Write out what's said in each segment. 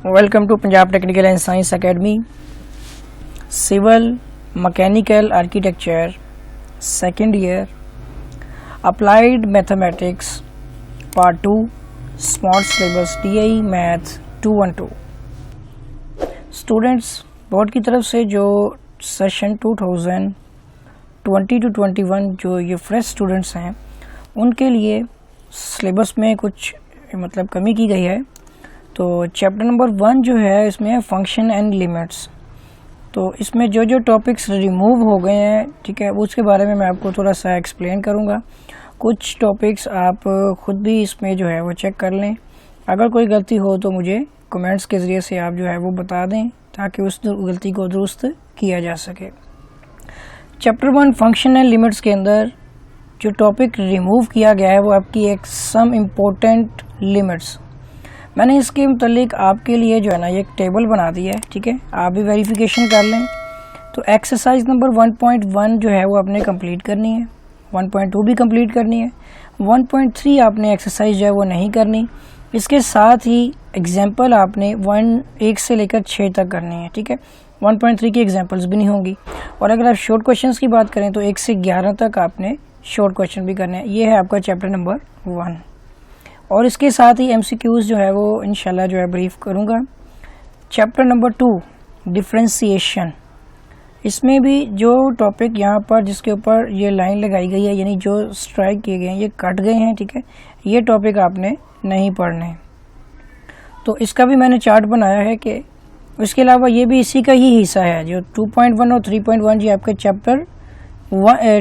Welcome to Punjab technical and science academy. Civil mechanical architecture second year, applied mathematics part 2, smart syllabus DI math 212। Students, board की तरफ से जो session 2020 to 21 जो ये fresh students हैं उनके लिए सिलेबस में कुछ कमी की गई है। तो चैप्टर नंबर 1 जो है इसमें है फंक्शन एंड लिमिट्स। तो इसमें जो जो टॉपिक्स रिमूव हो गए हैं, ठीक है, उसके बारे में मैं आपको थोड़ा सा एक्सप्लेन करूँगा। कुछ टॉपिक्स आप ख़ुद भी इसमें जो है वो चेक कर लें। अगर कोई गलती हो तो मुझे कमेंट्स के ज़रिए से आप जो है वो बता दें ताकि उस गलती को दुरुस्त किया जा सके। चैप्टर 1 फंक्शन एंड लिमिट्स के अंदर जो टॉपिक रिमूव किया गया है वो आपकी एक सम इम्पोर्टेंट लिमिट्स। मैंने इसके मुतालिक आपके लिए जो है ना एक टेबल बना दी है, ठीक है, आप भी वेरिफिकेशन कर लें। तो एक्सरसाइज नंबर 1.1 जो है वो आपने कंप्लीट करनी है, 1.2 भी कंप्लीट करनी है, 1.3 आपने एक्सरसाइज जो है वो नहीं करनी। इसके साथ ही एग्जाम्पल आपने 1 से लेकर 6 तक करनी है, ठीक है। 1.3 की एग्जाम्पल्स भी नहीं होंगी। और अगर आप शॉर्ट क्वेश्चंस की बात करें तो 1 से 11 तक आपने शॉर्ट क्वेश्चन भी करने हैं। ये है आपका चैप्टर नंबर 1। और इसके साथ ही MCQs जो है वो इंशाल्लाह जो है ब्रीफ करूँगा। चैप्टर नंबर 2 डिफरेंशिएशन, इसमें भी जो टॉपिक यहाँ पर जिसके ऊपर ये लाइन लगाई गई है, यानी जो स्ट्राइक किए गए हैं, ये कट गए हैं, ठीक है, ये टॉपिक आपने नहीं पढ़ने। तो इसका भी मैंने चार्ट बनाया है कि इसके अलावा ये भी इसी का ही हिस्सा है। जो 2.1 और 3.1 जी आपके चैप्टर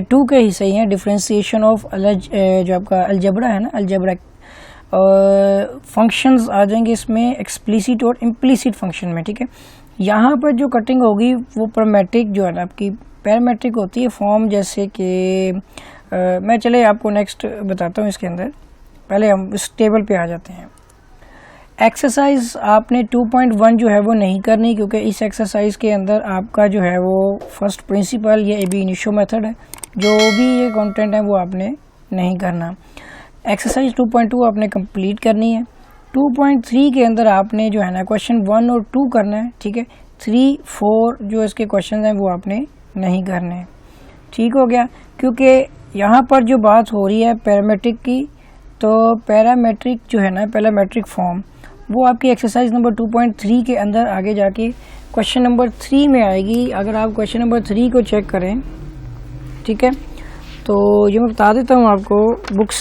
2 के हिस्से ही हैं। डिफरेंशिएशन ऑफ जो आपका अलजबरा है ना, अलजबरा फंक्शंस आ जाएंगे इसमें, एक्सप्लिसिट और इम्प्लिसिट फंक्शन में, ठीक है। यहाँ पर जो कटिंग होगी वो पैरामेट्रिक जो है ना आपकी पैरामेट्रिक होती है फॉर्म, जैसे कि मैं चले आपको नेक्स्ट बताता हूँ। इसके अंदर पहले हम इस टेबल पे आ जाते हैं। एक्सरसाइज आपने 2.1 जो है वो नहीं करनी, क्योंकि इस एक्सरसाइज के अंदर आपका जो है वो फर्स्ट प्रिंसिपल या एबी इनिशियो मेथड है, जो भी ये कंटेंट है वो आपने नहीं करना। एक्सरसाइज 2.2 आपने कंप्लीट करनी है। 2.3 के अंदर आपने जो है ना क्वेश्चन 1 और 2 करना है, ठीक है। 3, 4 जो इसके क्वेश्चन हैं वो आपने नहीं करने हैं, ठीक हो गया। क्योंकि यहाँ पर जो बात हो रही है पैरामेट्रिक की, तो पैरामेट्रिक जो है ना पैरामेट्रिक फॉर्म वो आपकी एक्सरसाइज नंबर 2.3 के अंदर आगे जाके क्वेश्चन नंबर 3 में आएगी। अगर आप क्वेश्चन नंबर 3 को चेक करें, ठीक है, तो ये मैं बता देता हूँ आपको, बुक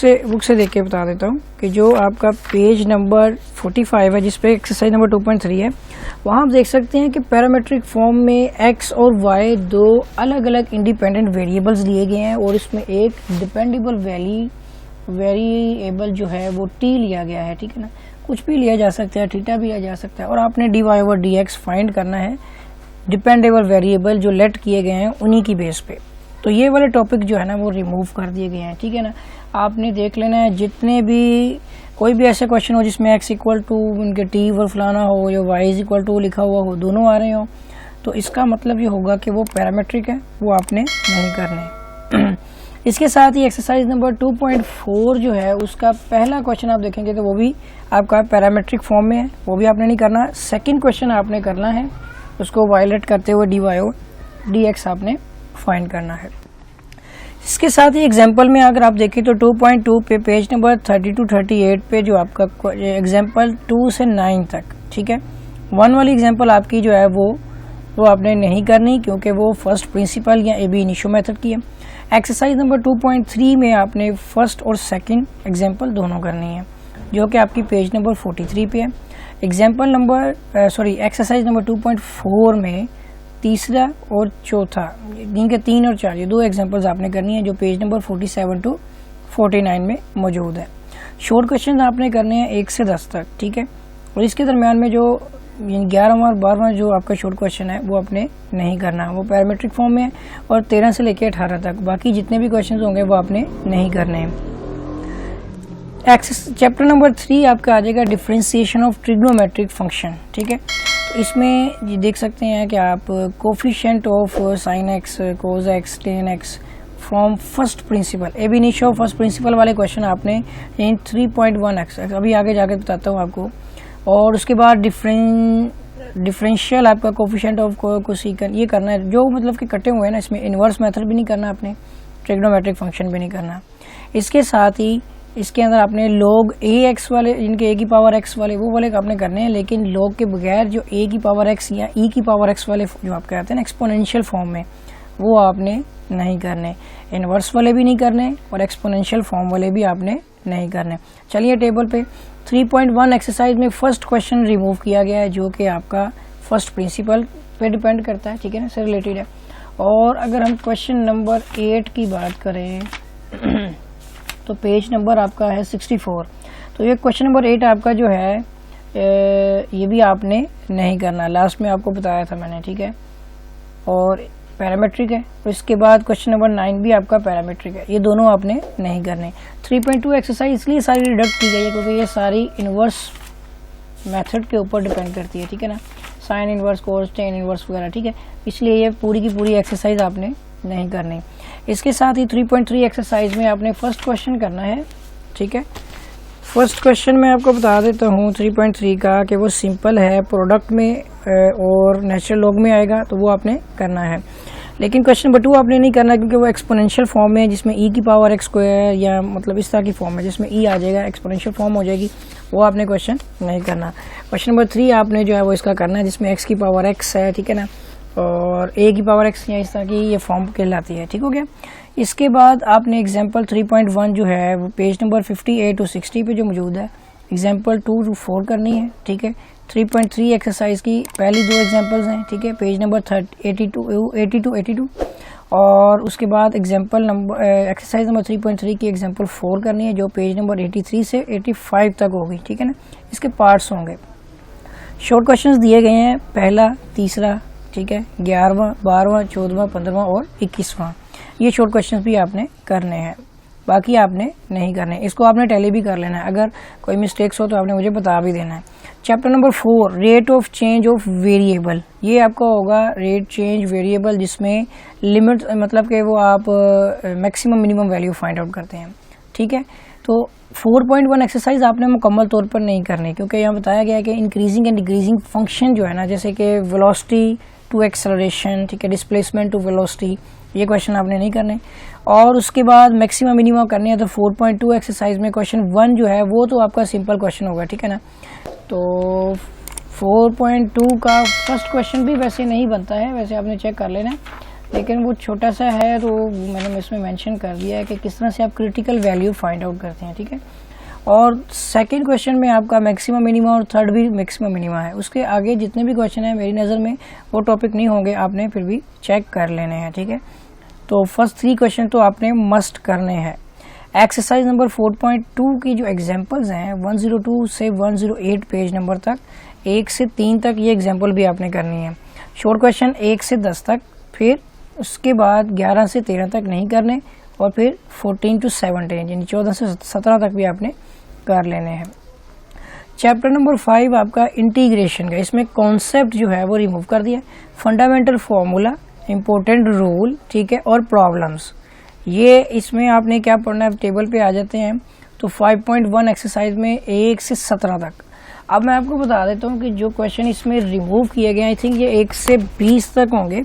से देख के बता देता हूँ कि जो आपका पेज नंबर 45 है जिस पे एक्सरसाइज नंबर 2.3 है, वहाँ आप देख सकते हैं कि पैरामेट्रिक फॉर्म में x और y दो अलग अलग इंडिपेंडेंट वेरिएबल्स लिए गए हैं और इसमें एक डिपेंडेबल वेरिएबल जो है वो t लिया गया है, ठीक है ना। कुछ भी लिया जा सकता है, थीटा भी लिया जा सकता है, और आपने dy/dx फाइंड करना है डिपेंडेबल वेरिएबल जो लेट किए गए हैं उन्हीं की बेस पे। तो ये वाले टॉपिक जो है ना वो रिमूव कर दिए गए हैं, ठीक है ना। आपने देख लेना है जितने भी कोई भी ऐसे क्वेश्चन हो जिसमें x इक्वल टू उनके t और फलाना हो या y इक्वल टू लिखा हुआ हो, दोनों आ रहे हो, तो इसका मतलब ये होगा कि वो पैरामेट्रिक है, वो आपने नहीं करने। इसके साथ ही एक्सरसाइज नंबर 2.4 जो है उसका पहला क्वेश्चन आप देखेंगे तो वो भी आपका पैरामेट्रिक फॉर्म में है, वो भी आपने नहीं करना। सेकेंड क्वेश्चन आपने करना है, उसको वायलेट करते हुए dy/dx आपने फाइंड करना है। इसके साथ ही एग्जाम्पल में अगर आप देखें तो 2.2 पे पेज नंबर 30 to 38 पे जो आपका एग्जाम्पल 2 से 9 तक, ठीक है, 1 वाली एग्जाम्पल आपकी जो है वो आपने नहीं करनी, क्योंकि वो फर्स्ट प्रिंसिपल या एबी इनिशियो मेथड की है। एक्सरसाइज नंबर 2.3 में आपने फर्स्ट और सेकंड एग्जाम्पल दोनों करनी है, जो कि आपकी पेज नंबर 43 पे है। एग्जाम्पल नंबर एक्सरसाइज नंबर 2.4 में तीसरा और चौथा, जिनके 3 और 4 ये 2 एग्जांपल्स आपने करनी है, जो पेज नंबर 47 to 49 में मौजूद है। शॉर्ट क्वेश्चन आपने करने हैं 1 से 10 तक, ठीक है। और इसके दरमियान में जो 11वां और 12वां जो आपका शॉर्ट क्वेश्चन है वो आपने नहीं करना, वो पैरामेट्रिक फॉर्म में है। और 13 से लेकर 18 तक बाकी जितने भी क्वेश्चन होंगे वो आपने नहीं करने हैं। चैप्टर नंबर 3 आपका आ जाएगा डिफरेंशिएशन ऑफ ट्रिग्नोमेट्रिक फंक्शन, ठीक है। इसमें ये देख सकते हैं कि आप coefficient of sine x, cos x, ten x from first principle, एब इनिशियो फर्स्ट प्रिंसिपल वाले क्वेश्चन आपने इन 3.1 एक्स, अभी आगे जाके बताता हूँ आपको, और उसके बाद डिफरेंशियल आपका कोफिशिएंट ऑफ कोसेकेंट ये करना है, जो मतलब कि कटे हुए हैं ना, इसमें इन्वर्स मेथड भी नहीं करना आपने, ट्रिग्नोमेट्रिक फंक्शन भी नहीं करना। इसके साथ ही इसके अंदर आपने log ax वाले, जिनके a की पावर x वाले, वो वाले आपने करने हैं, लेकिन log के बगैर जो a की पावर x या e की पावर x वाले जो आप कहते हैं ना एक्सपोनेंशियल फॉर्म में, वो आपने नहीं करने, इन्वर्स वाले भी नहीं करने और एक्सपोनेंशियल फॉर्म वाले भी आपने नहीं करने। चलिए टेबल पे 3.1 एक्सरसाइज में फर्स्ट क्वेश्चन रिमूव किया गया है, जो कि आपका फर्स्ट प्रिंसिपल पे डिपेंड करता है, ठीक है ना, से रिलेटेड है। और अगर हम क्वेश्चन नंबर 8 की बात करें तो पेज नंबर आपका है 64। तो ये क्वेश्चन नंबर 8 आपका जो है ये भी आपने नहीं करना, लास्ट में आपको बताया था मैंने, ठीक है, और पैरामेट्रिक है। तो इसके बाद क्वेश्चन नंबर 9 भी आपका पैरामेट्रिक है, ये दोनों आपने नहीं करने। 3.2 एक्सरसाइज इसलिए सारी रिडक्ट की गई है क्योंकि ये सारी इन्वर्स मेथड के ऊपर डिपेंड करती है, ठीक है ना, साइन इन्वर्स, कोस, टेन इन्वर्स वगैरह, ठीक है, इसलिए ये पूरी की पूरी एक्सरसाइज आपने नहीं करनी। इसके साथ ही 3.3 एक्सरसाइज में आपने फर्स्ट क्वेश्चन करना है, ठीक है। फर्स्ट क्वेश्चन मैं आपको बता देता हूँ 3.3 का कि वो सिंपल है, प्रोडक्ट में और नेचुरल लॉग में आएगा, तो वो आपने करना है। लेकिन क्वेश्चन नंबर 2 आपने नहीं करना क्योंकि वो एक्सपोनेंशियल फॉर्म में है, जिसमें e की पावर x स्क्वायर या मतलब इस तरह की फॉर्म है जिसमें e आ जाएगा, एक्सपोनेंशियल फॉर्म हो जाएगी, वो आपने क्वेश्चन नहीं करना। क्वेश्चन नंबर 3 आपने जो है वो इसका करना है जिसमें x की पावर x है, ठीक है ना, और a की पावर x या इस तरह की ये फॉर्म कहलाती है, ठीक हो गया। इसके बाद आपने एग्जाम्पल 3.1 जो है वो पेज नंबर 58 to 60 पे जो मौजूद है, एग्जाम्पल 2 to 4 करनी है, ठीक है। 3.3 एक्सरसाइज की पहली 2 एग्जाम्पल्स हैं, ठीक है, पेज नंबर 82 और उसके बाद एग्जाम्पल नंबर एक्सरसाइज नंबर 3.3 की एग्जाम्पल 4 करनी है, जो पेज नंबर 83 से 85 तक होगी, ठीक है ना। इसके पार्ट्स होंगे, शॉर्ट क्वेश्चंस दिए गए हैं, पहला, तीसरा, ठीक है, 11वां, 12वां, 14वां, 15वां और 21वां, ये शॉर्ट क्वेश्चंस भी आपने करने हैं, बाकी आपने नहीं करने। इसको आपने टैली भी कर लेना है, अगर कोई मिस्टेक्स हो तो आपने मुझे बता भी देना है। Chapter number 4 rate of change of variable, ये आपका होगा रेट चेंज वेरिएबल, जिसमें लिमिट मतलब कि वो आप maximum minimum value find out करते हैं, ठीक है। तो 4.1 एक्सरसाइज आपने मुकम्मल तौर पर नहीं करनी, क्योंकि यहाँ बताया गया है कि इंक्रीजिंग एंड डिक्रीजिंग फंक्शन जो है ना, जैसे कि वेलोसिटी टू एक्सेलरेशन, ठीक है, डिस्प्लेसमेंट टू वेलोसिटी, ये क्वेश्चन आपने नहीं करने। और उसके बाद मैक्सिमम मिनिमम करनी है, तो 4.2 एक्सरसाइज में क्वेश्चन 1 जो है वो तो आपका सिंपल क्वेश्चन होगा, ठीक है ना। तो 4.2 का फर्स्ट क्वेश्चन भी वैसे नहीं बनता है, वैसे आपने चेक कर लेना, लेकिन वो छोटा सा है तो मैंने इसमें मेंशन कर दिया है कि किस तरह से आप क्रिटिकल वैल्यू फाइंड आउट करते हैं, ठीक है। और सेकंड क्वेश्चन में आपका मैक्सिमम मिनिमम और थर्ड भी मैक्सिमम मिनिमम है, उसके आगे जितने भी क्वेश्चन हैं मेरी नज़र में वो टॉपिक नहीं होंगे, आपने फिर भी चेक कर लेने हैं, ठीक है। तो फर्स्ट 3 क्वेश्चन तो आपने मस्ट करने हैं। एक्सरसाइज नंबर 4.2 की जो एग्जांपल्स हैं 102 से 108 पेज नंबर तक, 1 से 3 तक ये एग्जांपल भी आपने करनी है। शॉर्ट क्वेश्चन 1 से 10 तक, फिर उसके बाद 11 से 13 तक नहीं करने, और फिर 14 to 17 यानी 14 से 17 तक भी आपने कर लेने हैं। चैप्टर नंबर 5 आपका इंटीग्रेशन का, इसमें कॉन्सेप्ट जो है वो रिमूव कर दिया, फंडामेंटल फार्मूला, इम्पोर्टेंट रूल, ठीक है, और प्रॉब्लम्स, ये इसमें आपने क्या पढ़ना है, टेबल पे आ जाते हैं। तो 5.1 एक्सरसाइज में 1 से 17 तक। अब मैं आपको बता देता हूँ कि जो क्वेश्चन इसमें रिमूव किए गए, आई थिंक ये 1 से 20 तक होंगे,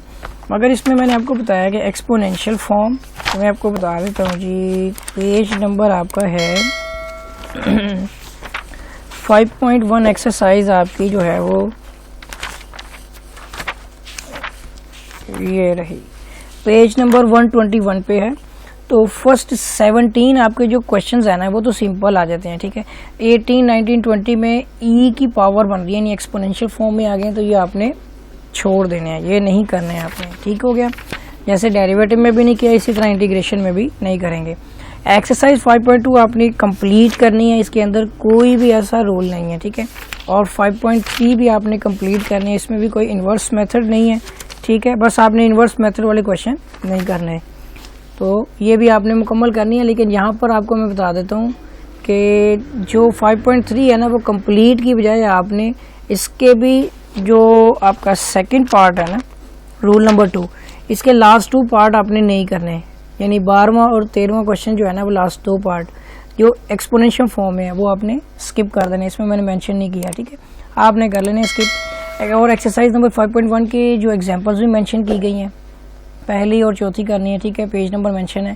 मगर इसमें मैंने आपको बताया कि एक्सपोनेंशियल फॉर्म, तो मैं आपको बता देता हूँ जी, पेज नंबर आपका है 5.1 एक्सरसाइज आपकी जो है वो ये रही, पेज नंबर 121 पे है। तो फर्स्ट 17 आपके जो क्वेश्चंस है ना वो तो सिंपल आ जाते हैं, ठीक है। 18, 19, 20 में e की पावर बन रही है, यानी एक्सपोनेंशियल फॉर्म में आ गए, तो ये आपने छोड़ देने हैं, ये नहीं करने हैं आपने, ठीक हो गया। जैसे डेरिवेटिव में भी नहीं किया, इसी तरह इंटीग्रेशन में भी नहीं करेंगे। एक्सरसाइज 5.2 आपने कंप्लीट करनी है, इसके अंदर कोई भी ऐसा रूल नहीं है, ठीक है। और 5.3 भी आपने कंप्लीट करनी है, इसमें भी कोई इन्वर्स मेथड नहीं है, ठीक है, बस आपने इन्वर्स मेथड वाले क्वेश्चन नहीं करने, तो ये भी आपने मुकम्मल करनी है। लेकिन यहाँ पर आपको मैं बता देता हूँ कि जो 5.3 है ना वो कंप्लीट की बजाय आपने इसके भी जो आपका सेकंड पार्ट है ना, रूल नंबर 2, इसके लास्ट 2 पार्ट आपने नहीं करने, यानी 12वां और 13वां क्वेश्चन जो है ना वो लास्ट 2 पार्ट जो एक्सपोनेंशियल फॉर्म है वो आपने स्किप कर देना, इसमें मैंने मेंशन नहीं किया, ठीक है, आपने कर लेना स्किप। और एक्सरसाइज नंबर 5.1 के जो एग्जांपल्स भी मेंशन की गई हैं, पहली और चौथी करनी है, ठीक है, पेज नंबर मेंशन है।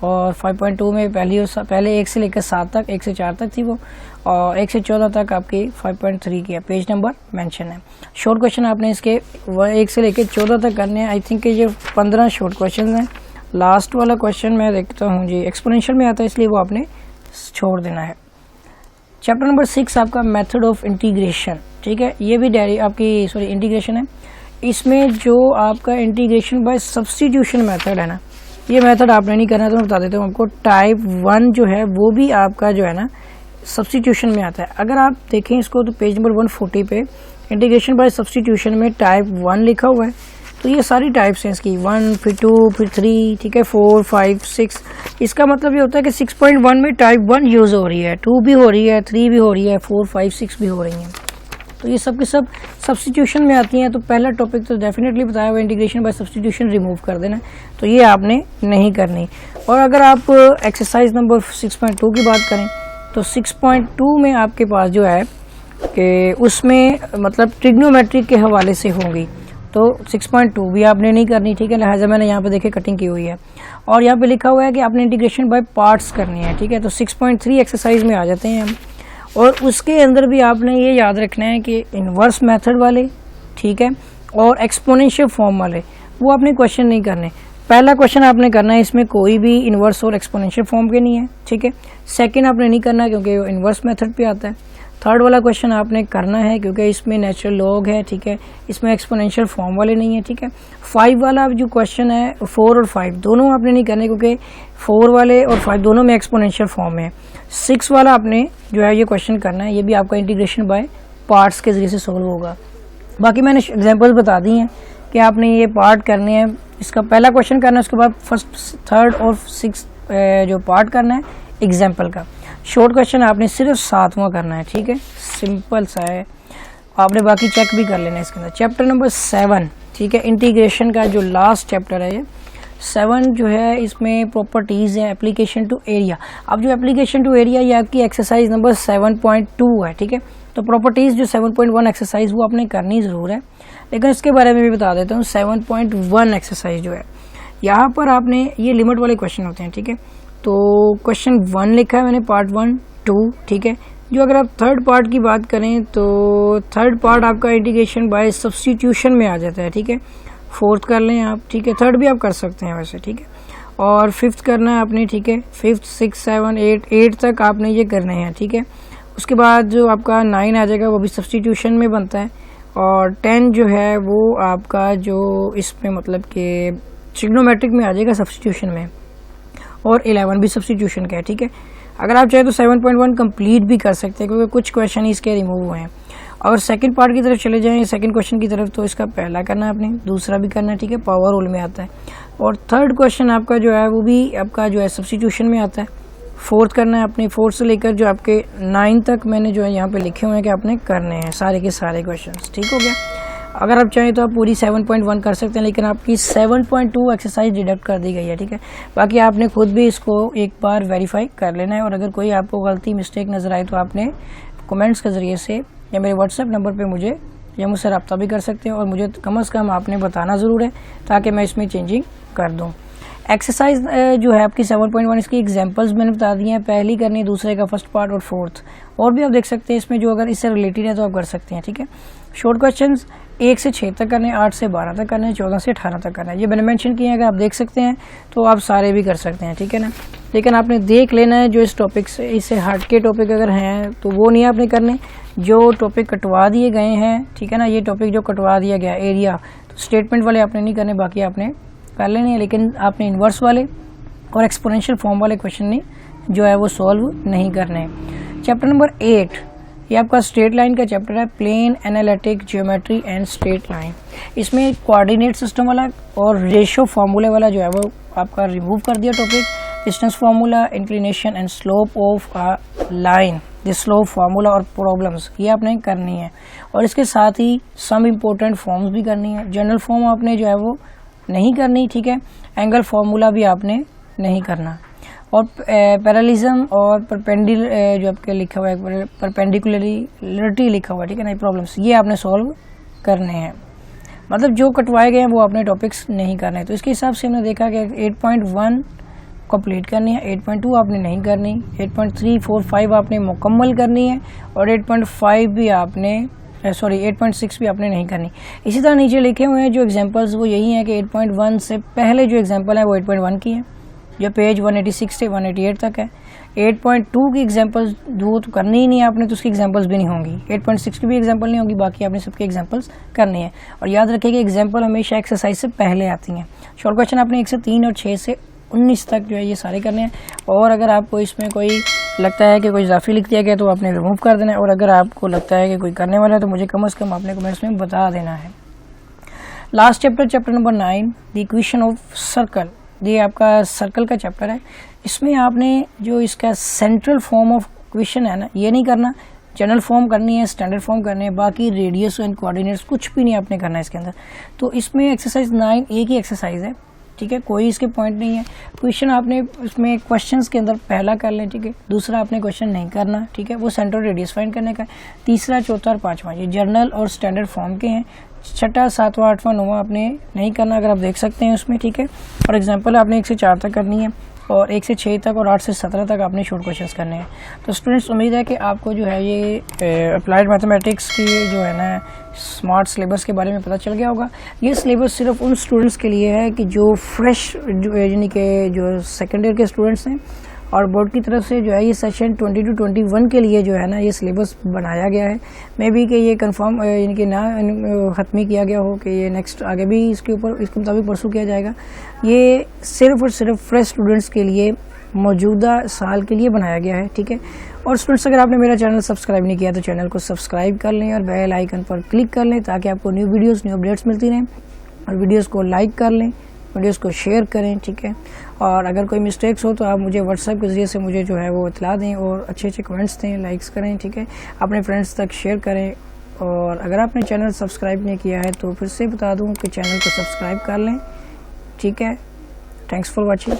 और 5.2 में पहले 1 से लेकर 7 तक, 1 से 4 तक थी वो, और 1 से 14 तक आपकी 5.3 की है, पेज नंबर मेंशन है। शॉर्ट क्वेश्चन आपने इसके 1 से लेकर 14 तक करने हैं। आई थिंक ये 15 शॉर्ट क्वेश्चन हैं। लास्ट वाला क्वेश्चन मैं देखता हूँ जी, एक्सपोनेंशियल में आता है, इसलिए वो आपने छोड़ देना है। चैप्टर नंबर 6 आपका मेथड ऑफ इंटीग्रेशन, ठीक है, ये भी इंटीग्रेशन है। इसमें जो आपका इंटीग्रेशन बाय सब्स्टिट्यूशन मेथड है ना, ये मेथड आपने नहीं करना, तो मैं बता देता हूँ आपको। टाइप 1 जो है वो भी आपका जो है ना सब्स्टिट्यूशन में आता है। अगर आप देखें इसको तो पेज नंबर 140 पे इंटीग्रेशन बाय सब्स्टिट्यूशन में टाइप 1 लिखा हुआ है। तो ये सारी टाइप्स हैं इसकी, 1 फिर 2 फिर 3, ठीक है, 4 5 6। इसका मतलब ये होता है कि 6.1 में टाइप 1 यूज़ हो रही है, 2 भी हो रही है, 3 भी हो रही है, 4 5 6 भी हो रही हैं। तो ये सब के सब सब्स्टिट्यूशन में आती हैं। तो पहला टॉपिक तो डेफिनेटली बताया हुआ, इंटीग्रेशन बाय सब्स्टिट्यूशन रिमूव कर देना, तो ये आपने नहीं करनी। और अगर आप एक्सरसाइज नंबर 6.2 की बात करें तो 6.2 में आपके पास जो है कि उसमें मतलब ट्रिग्नोमेट्री के हवाले से होंगी, तो 6.2 भी आपने नहीं करनी, ठीक है, लिहाजा मैंने यहाँ पे देखे कटिंग की हुई है। और यहाँ पे लिखा हुआ है कि आपने इंटीग्रेशन बाय पार्ट्स करनी है, ठीक है, तो 6.3 एक्सरसाइज में आ जाते हैं हम। और उसके अंदर भी आपने ये याद रखना है कि इन्वर्स मेथड वाले, ठीक है, और एक्सपोनेंशियल फॉर्म वाले वो आपने क्वेश्चन नहीं करने। पहला क्वेश्चन आपने करना है, इसमें कोई भी इन्वर्स और एक्सपोनेंशियल फॉर्म के नहीं है, ठीक है। सेकंड आपने नहीं करना क्योंकि वो इन्वर्स मेथड पे आता है। थर्ड वाला क्वेश्चन आपने करना है क्योंकि इसमें नेचुरल लॉग है, ठीक है, इसमें एक्सपोनेंशियल फॉर्म वाले नहीं है, ठीक है। 5 वाला जो क्वेश्चन है, 4 और 5 दोनों आपने नहीं करने क्योंकि 4 वाले और 5 दोनों में एक्सपोनेंशियल फॉर्म है। 6 वाला आपने जो है ये क्वेश्चन करना है, ये भी आपका इंटीग्रेशन बाय पार्ट्स के जरिए से सोल्व होगा। बाकी मैंने एग्जाम्पल्स बता दी हैं कि आपने ये पार्ट करने हैं। इसका पहला क्वेश्चन करना है, उसके बाद फर्स्ट, थर्ड और 6 जो पार्ट करना है एग्जाम्पल का। शॉर्ट क्वेश्चन आपने सिर्फ 7वां करना है, ठीक है, सिंपल सा है, आपने बाकी चेक भी कर लेना है इसके अंदर। चैप्टर नंबर 7, ठीक है, इंटीग्रेशन का जो लास्ट चैप्टर है ये 7 जो है, इसमें प्रॉपर्टीज़ है, एप्लीकेशन टू एरिया। अब जो एप्लीकेशन टू एरिया ये आपकी एक्सरसाइज नंबर 7.2 है, ठीक है। तो प्रॉपर्टीज़ जो 7.1 एक्सरसाइज वो आपने करनी ज़रूर है, लेकिन इसके बारे में भी बता देता हूँ। 7.1 एक्सरसाइज जो है, यहाँ पर आपने ये लिमिट वाले क्वेश्चन होते हैं, ठीक है। तो क्वेश्चन 1 लिखा है मैंने, पार्ट 1 2, ठीक है। जो अगर आप थर्ड पार्ट की बात करें तो थर्ड पार्ट आपका इंटीग्रेशन बाय सब्स्टिट्यूशन में आ जाता है, ठीक है। फोर्थ कर लें आप, ठीक है, थर्ड भी आप कर सकते हैं वैसे, ठीक है। और फिफ्थ करना है आपने, ठीक है, 5th 6 7 8 तक आपने ये करने हैं, ठीक है। उसके बाद जो आपका 9 आ जाएगा वो भी सब्स्टिट्यूशन में बनता है। और 10 जो है वो आपका जो इसमें मतलब कि ट्रिग्नोमेट्रिक में आ जाएगा सब्स्टिट्यूशन में। और 11 भी सब्स्टिट्यूशन का है, ठीक है। अगर आप चाहे तो 7.1 कंप्लीट भी कर सकते हैं क्योंकि कुछ क्वेश्चन इसके रिमूव हुए हैं। अगर सेकंड पार्ट की तरफ चले जाएं, सेकंड क्वेश्चन की तरफ, तो इसका पहला करना है आपने, दूसरा भी करना है, ठीक है, पावर रूल में आता है। और थर्ड क्वेश्चन आपका जो है वो भी आपका जो है सब्स्टिट्यूशन में आता है। फोर्थ करना है आपने, 4 से लेकर जो आपके 9 तक मैंने जो है यहाँ पे लिखे हुए हैं कि आपने करने हैं सारे के सारे क्वेश्चन, ठीक हो गया। अगर आप चाहें तो आप पूरी 7.1 कर सकते हैं, लेकिन आपकी 7.2 एक्सरसाइज डिडक्ट कर दी गई है, ठीक है। बाकी आपने खुद भी इसको एक बार वेरीफाई कर लेना है। और अगर कोई आपको गलती मिस्टेक नज़र आए तो आपने कमेंट्स के ज़रिए से या मेरे व्हाट्सएप नंबर पे मुझे या मुझसे रब्ता भी कर सकते हैं। और मुझे कम से कम आपने बताना ज़रूर है ताकि मैं इसमें चेंजिंग कर दूँ। एक्सरसाइज जो है आपकी 7.1, इसकी एग्जांपल्स मैंने बता दी हैं। पहली करनी, दूसरे का फर्स्ट पार्ट और फोर्थ, और भी आप देख सकते हैं इसमें जो अगर इससे रिलेटेड है तो आप कर सकते हैं, ठीक है। शॉर्ट क्वेश्चंस 1 से 6 तक करने, 8 से 12 तक करना है, 14 से 18 तक करना है। ये मैंने मेंशन किए हैं, अगर आप देख सकते हैं तो आप सारे भी कर सकते हैं, ठीक है ना। लेकिन आपने देख लेना है जो इस टॉपिक से, इससे हट के टॉपिक अगर हैं तो वो नहीं आपने करने, जो टॉपिक कटवा दिए गए हैं, ठीक है ना। ये टॉपिक जो कटवा दिया गया एरिया, तो स्टेटमेंट वाले आपने नहीं करने, बाकी आपने कर लेने हैं। लेकिन आपने इन्वर्स वाले और एक्सपोनेंशियल फॉर्म वाले क्वेश्चन नहीं जो है वो सॉल्व नहीं करने। चैप्टर नंबर 8 ये आपका स्ट्रेट लाइन का चैप्टर है, plane analytic geometry and straight line. इसमें कोऑर्डिनेट सिस्टम वाला और रेशियो फार्मूले वाला जो है वो आपका रिमूव कर दिया topic. Distance formula, inclination and slope of a line, the slope formula और प्रॉब्लम्स, ये आपने करनी है। और इसके साथ ही सम इम्पोर्टेंट फॉर्म्स भी करनी है। जनरल फॉर्म आपने जो है वो नहीं करनी, ठीक है। एंगल फार्मूला भी आपने नहीं करना। और पैरेललिज्म और जो आपके लिखा हुआ है परपेंडिकुलरिटी लिखा हुआ है, ठीक है ना, प्रॉब्लम्स ये आपने सॉल्व करने हैं। मतलब जो कटवाए गए हैं वो आपने टॉपिक्स नहीं करने हैं। तो इसके हिसाब से हमने देखा कि 8.1 कंप्लीट करनी है, 8.2 आपने नहीं करनी, 8.3, 4, 5 आपने मुकम्मल करनी है और 8.5 भी आपने 8.6 भी आपने नहीं करनी। इसी तरह नीचे लिखे हुए हैं जो एग्जांपल्स वो यही हैं कि 8.1 से पहले जो एग्जांपल है वो 8.1 की है, जो पेज 186 से 188 तक है। 8.2 की एग्जांपल्स दो तो करनी ही नहीं है आपने, तो उसकी एग्जांपल्स भी नहीं होंगी। 8.6 की भी एग्जांपल नहीं होगी, बाकी आपने सबके एग्जांपल्स करनी है। और याद रखिए कि एग्जांपल हमेशा एक्सरसाइज से पहले आती हैं। शॉर्ट क्वेश्चन आपने 1 से 3 और 6 से 19 तक जो है ये सारे करने हैं। और अगर आपको इसमें कोई लगता है कि कोई इजाफी लिख दिया गया तो आपने रिमूव कर देना है, और अगर आपको लगता है कि कोई करने वाला है तो मुझे कम से कम आपने कमेंट्स में बता देना है। Last chapter number 9, the equation of circle. ये आपका सर्कल का चैप्टर है। इसमें आपने जो इसका सेंट्रल फॉर्म ऑफ इक्वेशन है ना, ये नहीं करना, जनरल फॉर्म करनी है, स्टैंडर्ड फॉर्म करनी है, बाकी रेडियस एंड कोऑर्डिनेट्स कुछ भी नहीं आपने करना है इसके अंदर। तो इसमें एक्सरसाइज 9 एक ही एक्सरसाइज है, ठीक है, कोई इसके पॉइंट नहीं है। क्वेश्चन आपने इसमें क्वेश्चंस के अंदर पहला कर लें, ठीक है, दूसरा आपने क्वेश्चन नहीं करना, ठीक है, वो सेंटर रेडियस फाइंड करने का। तीसरा, चौथा और पांचवा ये जर्नल और स्टैंडर्ड फॉर्म के हैं। छठा, सातवां, आठवां, नौवां आपने नहीं करना, अगर आप देख सकते हैं उसमें, ठीक है। और एग्जाम्पल आपने 1 से 4 तक करनी है और 1 से 6 तक और 8 से 17 तक आपने शॉर्ट क्वेश्चंस करने हैं। तो स्टूडेंट्स, उम्मीद है कि आपको जो है ये अप्लाइड मैथमेटिक्स की जो है ना स्मार्ट सिलेबस के बारे में पता चल गया होगा। ये सिलेबस सिर्फ उन स्टूडेंट्स के लिए है कि जो फ्रेश यानी कि जो सेकेंड ईयर के स्टूडेंट्स हैं, और बोर्ड की तरफ से जो है ये सेशन 20 to 21 के लिए जो है ना ये सिलेबस बनाया गया है। मे बी कि ये कंफर्म यानी कि ना ख़त्म किया गया हो कि ये नेक्स्ट आगे भी इसके मुताबिक परसू किया जाएगा। ये सिर्फ और सिर्फ फ्रेश स्टूडेंट्स के लिए मौजूदा साल के लिए बनाया गया है, ठीक है। और स्टूडेंट्स, अगर आपने मेरा चैनल सब्सक्राइब नहीं किया तो चैनल को सब्सक्राइब कर लें और बेल आइकन पर क्लिक कर लें ताकि आपको न्यू वीडियोस, न्यू अपडेट्स मिलती रहें। और वीडियोस को लाइक कर लें, वीडियोस को शेयर करें, ठीक है। और अगर कोई मिस्टेक्स हो तो आप मुझे व्हाट्सएप के ज़रिए से मुझे जो है वो इतला दें और अच्छे कमेंट्स दें, लाइक्स करें, ठीक है, अपने फ्रेंड्स तक शेयर करें। और अगर आपने चैनल सब्सक्राइब नहीं किया है तो फिर से बता दूं कि चैनल को सब्सक्राइब कर लें, ठीक है। Thanks for watching.